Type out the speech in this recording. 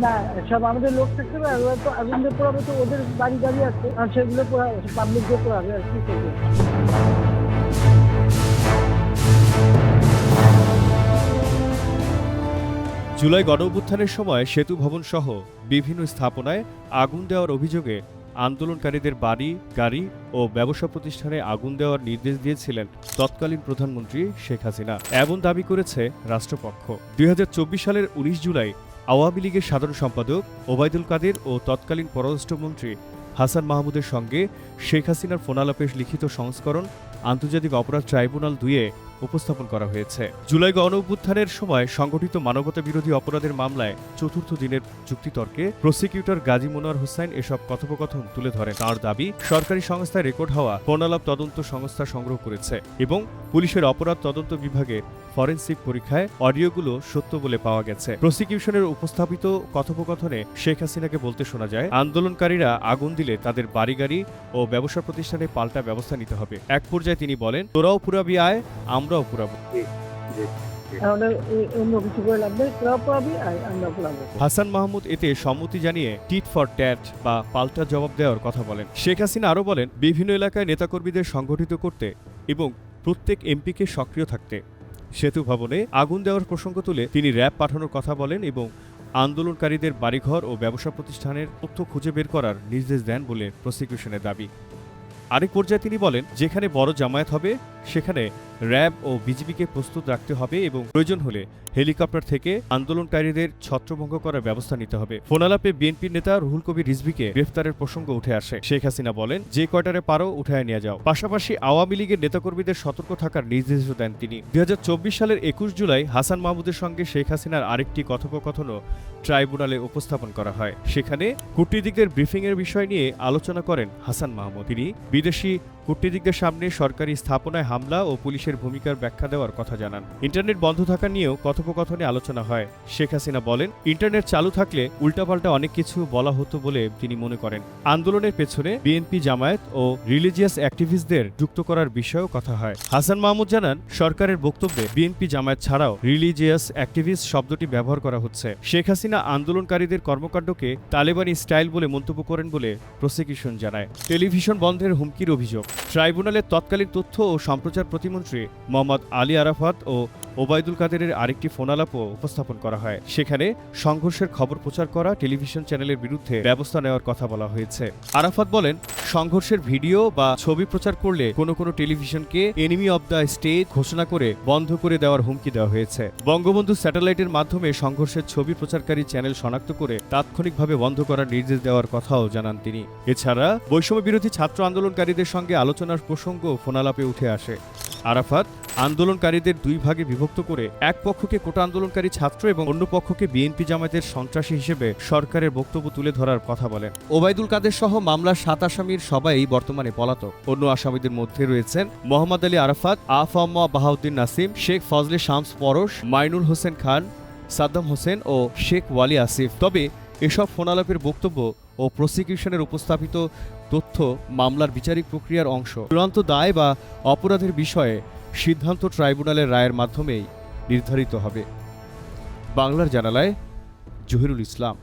না, সব আমাদের লোক থাকতে পারে, ওরা তো আগুন দিয়ে পোড়াবে, তো ওদের বাড়ি গাড়ি আছে, আর সেগুলো পাবলিক দিয়ে পোড়াবে আর কি করবে। জুলাই গণঅভ্যুত্থানের সময় সেতু ভবন সহ বিভিন্ন স্থাপনায় আগুন দেওয়ার অভিযোগে আন্দোলনকারীদের বাড়ি, গাড়ি ও ব্যবসা প্রতিষ্ঠানে আগুন দেওয়ার নির্দেশ দিয়েছিলেন তৎকালীন প্রধানমন্ত্রী শেখ হাসিনা, এমন দাবি করেছে রাষ্ট্রপক্ষ। ২০২৪ সালের ১৯ জুলাই আওয়ামী লীগের সাধারণ সম্পাদক ওবায়দুল কাদের ও তৎকালীন পররাষ্ট্রমন্ত্রী হাসান মাহমুদের সঙ্গে শেখ হাসিনার ফোনালাপের লিখিত সংস্করণ আন্তর্জাতিক অপরাধ ট্রাইব্যুনাল ২-এ উপস্থাপন করা হয়েছে। জুলাই গণঅভ্যুত্থানের সময় সংগঠিত মানবতা বিরোধী অপরাধের মামলায় চতুর্থ দিনের যুক্তিতর্কে প্রসিকিউটর গাজী মনোয়ার হোসাইন এসব কথোপকথন তুলে ধরেন। তাঁর দাবি, সরকারি সংস্থায় রেকর্ড হওয়া ফোনালাপ তদন্ত সংস্থা সংগ্রহ করেছে এবং পুলিশের অপরাধ তদন্ত বিভাগের ফরেনসিক পরীক্ষায় অডিওগুলো সত্য বলে পাওয়া গেছে। প্রসিকিউশনের উপস্থাপিত কথোপকথনে শেখ হাসিনাকে বলতে শোনা যায়, আন্দোলনকারীরা আগুন দিলে তাদের বাড়ি-গাড়ি ও ব্যবসা প্রতিষ্ঠানে পাল্টা ব্যবস্থা নিতে হবে। এক পর্যায়ে তিনি বলেন, তোরাও পুরাবি আয়, আমরাও পুরাবো। অন্য কিছু করে লাগবে, তোরাও পোড়াবি আর আমরা পোড়াবো। হাসান মাহমুদ এতে সম্মতি জানিয়ে টিট ফর ট্যাট বা পাল্টা জবাব দেওয়ার কথা বলেন। শেখ হাসিনা আরও বলেন, বিভিন্ন এলাকায় নেতাকর্মীদের সংগঠিত করতে এবং প্রত্যেক এমপিকে সক্রিয় থাকতে। সেতু ভবনে আগুন দেওয়ার প্রসঙ্গ তুলে তিনি র্যাব পাঠানোর কথা বলেন এবং আন্দোলনকারীদের বাড়িঘর ও ব্যবসা প্রতিষ্ঠানের তথ্য খুঁজে বের করার নির্দেশ দেন বলে প্রসিকিউশনের দাবি। আরেক পর্যায়ে তিনি বলেন, যেখানে বড় জামায়াত হবে সেখানে র্যাব ও বিজিবিকে প্রস্তুত রাখতে হবে এবং প্রয়োজন হলে হেলিকপ্টার থেকে আন্দোলনকারীদের ছত্রভঙ্গ করার ব্যবস্থা নিতে হবে। ফোনালাপে বিএনপির নেতা রুহুল কবির রিজভীকে গ্রেফতারের প্রসঙ্গ উঠে আসে। শেখ হাসিনা বলেন, যে কয়টারে পারো উঠায় নিয়ে যাও। পাশাপাশি আওয়ামী লীগের নেতাকর্মীদের সতর্ক থাকার নির্দেশও দেন তিনি। ২০২৪ সালের ২১ জুলাই হাসান মাহমুদের সঙ্গে শেখ হাসিনার আরেকটি কথোপকথনও ট্রাইব্যুনালে উপস্থাপন করা হয়। সেখানে কূটনীতিকদের ব্রিফিংয়ের বিষয় নিয়ে আলোচনা করেন হাসান মাহমুদ। তিনি বিদেশি কূটনীতিকদের সামনে সরকারি স্থাপনায় হামলা ও পুলিশের ভূমিকার ব্যাখ্যা দেওয়ার কথা জানান। ইন্টারনেট বন্ধ থাকা নিয়েও কথোপকথনে আলোচনা হয়। শেখ হাসিনা বলেন, ইন্টারনেট চালু থাকলে উল্টাপাল্টা অনেক কিছু বলা হতো বলে তিনি মনে করেন। আন্দোলনের পেছনে বিএনপি, জামায়াত ও রিলিজিয়াস অ্যাক্টিভিস্টদের যুক্ত করার বিষয়েও কথা হয়। হাসান মাহমুদ জানান, সরকারের বক্তব্যে বিএনপি, জামায়াত ছাড়াও রিলিজিয়াস অ্যাক্টিভিস্ট শব্দটি ব্যবহার করা হচ্ছে। শেখ হাসিনা আন্দোলনকারীদের কর্মকাণ্ডকে তালেবানি স্টাইল বলে মন্তব্য করেন বলে প্রসিকিউশন জানায়। টেলিভিশন বন্ধের হুমকির অভিযোগ। ট্রাইব্যুনালে তৎকালীন তথ্য ও সম্প্রচার প্রতিমন্ত্রী মোহাম্মদ আলী আরাফাত ও ওবায়দুল কাদেরের আরেকটি ফোনালাপও উপস্থাপন করা হয়। সেখানে সংঘর্ষের খবর প্রচার করা টেলিভিশন চ্যানেলের বিরুদ্ধে ব্যবস্থা নেওয়ার কথা বলা হয়েছে। আরাফাত বলেন, সংঘর্ষের ভিডিও বা ছবি প্রচার করলে কোনো কোনো টেলিভিশনকে এনিমি অব দ্য স্টেট ঘোষণা করে বন্ধ করে দেওয়ার হুমকি দেওয়া হয়েছে। বঙ্গবন্ধু স্যাটেলাইটের মাধ্যমে সংঘর্ষের ছবি প্রচারকারী চ্যানেল শনাক্ত করে তাৎক্ষণিকভাবে বন্ধ করার নির্দেশ দেওয়ার কথাও জানান তিনি। এছাড়া বৈষম্য বিরোধী ছাত্র আন্দোলনকারীদের সঙ্গে আলোচনার প্রসঙ্গ ফোনালাপে উঠে আসে। আরাফাত আন্দোলনকারীদের দুই ভাগে বিভক্ত করে এক পক্ষকে কোটা আন্দোলনকারী ছাত্র এবং অন্য পক্ষকে বিএনপি, জামায়াতের সন্ত্রাসী হিসেবে সরকারের বক্তব্য তুলে ধরার কথা বলেন। ওবায়দুল কাদের সহ মামলার ৭ আসামির সবাই বর্তমানে পলাতক। অন্য আসামিদের মধ্যে রয়েছেন মোহাম্মদ আলী আরাফাত, আফম বাহাউদ্দিন নাসিম, শেখ ফজলে শামস পরশ, মাইনুল হোসেন খান, সাদ্দাম হোসেন ও শেখ ওয়ালি আসিফ। তবে এসব ফোনালাপের বক্তব্য ও প্রসিকিউশনের উপস্থাপিত তথ্য মামলার বিচারিক প্রক্রিয়ার অংশ। চূড়ান্ত দায় বা অপরাধের বিষয়ে সিদ্ধান্ত ট্রাইব্যুনালের রায়ের মাধ্যমেই নির্ধারিত হবে। বাংলার জানালায় জহিরুল ইসলাম।